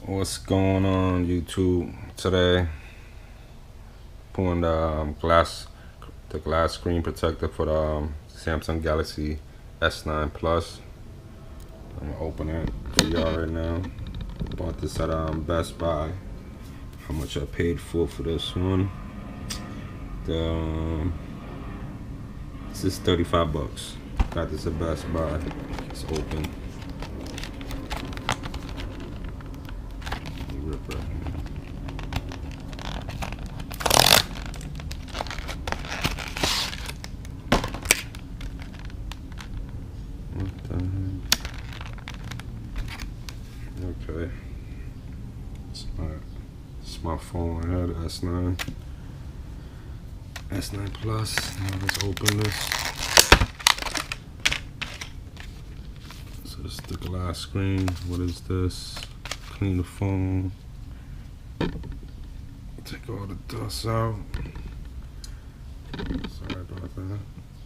What's going on, YouTube? Today, pulling the glass screen protector for the Samsung Galaxy S9 Plus. I'm gonna open it for y'all right now. Bought this at Best Buy. How much I paid for this one? This is 35 bucks. Got this at Best Buy. It's open. Rip right here. What the heck? Okay. It's my phone right here, the S9 Plus. Now let's open this. So it's the glass screen. What is this? Clean the phone. Take all the dust out. Sorry about that.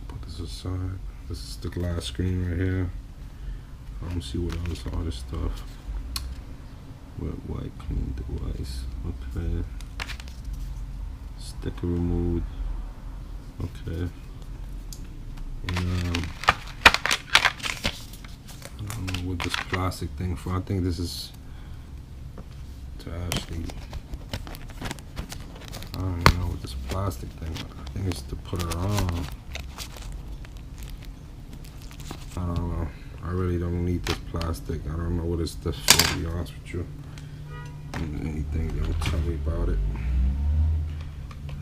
Put this aside. This is the glass screen right here. I don't see what else, all this stuff. Wet white clean device. Okay. Sticker removed. Okay. And I don't know what this plastic thing for. I think this is to actually, I don't even know what this plastic thing, I think it's to put it on. I don't know. I really don't need this plastic. I don't know what it's for, to be honest with you. Anything, don't tell me about it.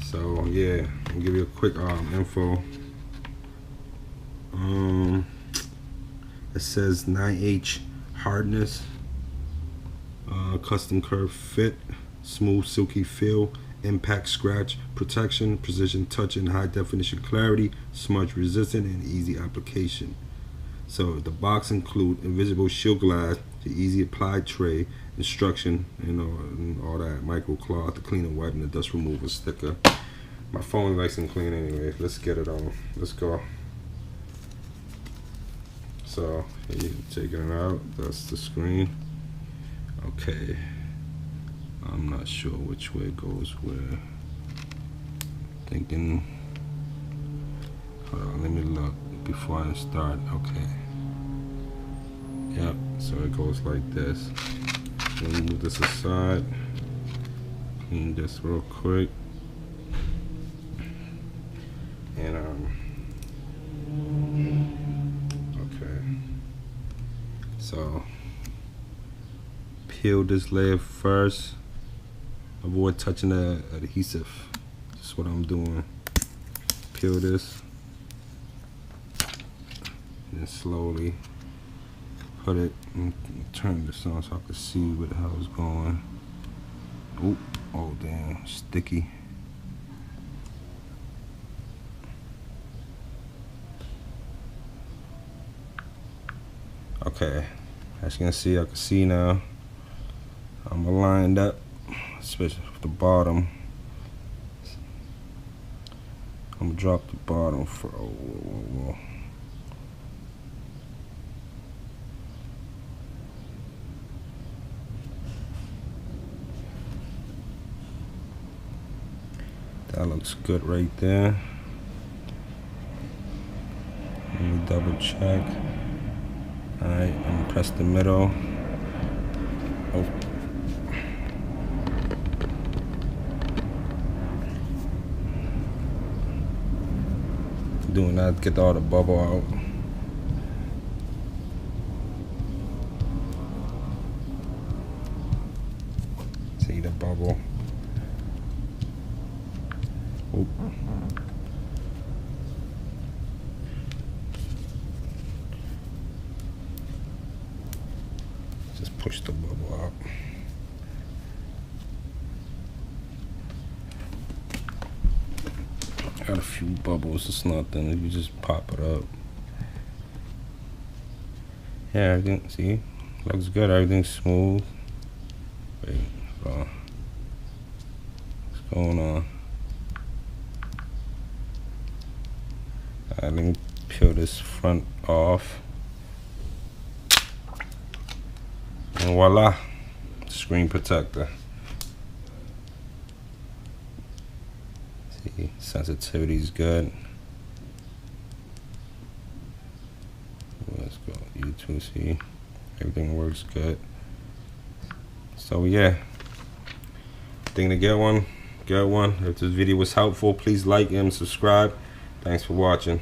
So yeah, I'll give you a quick info. It says 9H hardness, custom curve fit, smooth silky feel, impact scratch protection, precision touch and high definition clarity, smudge resistant and easy application. So the box include invisible shield glass, the easy apply tray, instruction, and all that, microcloth to clean and white, and the dust removal sticker. My phone is nice and clean anyway. Let's get it on. Let's go. So here, taking it out. That's the screen. Okay. I'm not sure which way it goes where. Thinking. Hold on, let me look before I start. Okay. Yep. So it goes like this. Let me move this aside. Clean this real quick. And okay. So peel this layer first. Avoid touching the adhesive. That's what I'm doing. Peel this. And then slowly put it and turn this on so I can see where the hell it's going. Oop, oh damn, sticky. Okay, as you can see, I can see now I'm aligned up, especially with the bottom. I'm gonna drop the bottom for, whoa. That looks good right there. Let me double check. Alright, I'm gonna press the middle. Oh. Doing that to get all the bubble out. See the bubble. Oop. Just push the bubble out. Got a few bubbles, it's nothing. You just pop it up. Yeah, everything, see? Looks good, everything's smooth. Wait, hold on. What's going on? Alright, let me peel this front off. And voila, screen protector. See, sensitivity is good. Let's go YouTube. See, everything works good. So yeah, think to get one, get one. If this video was helpful, please like and subscribe. Thanks for watching.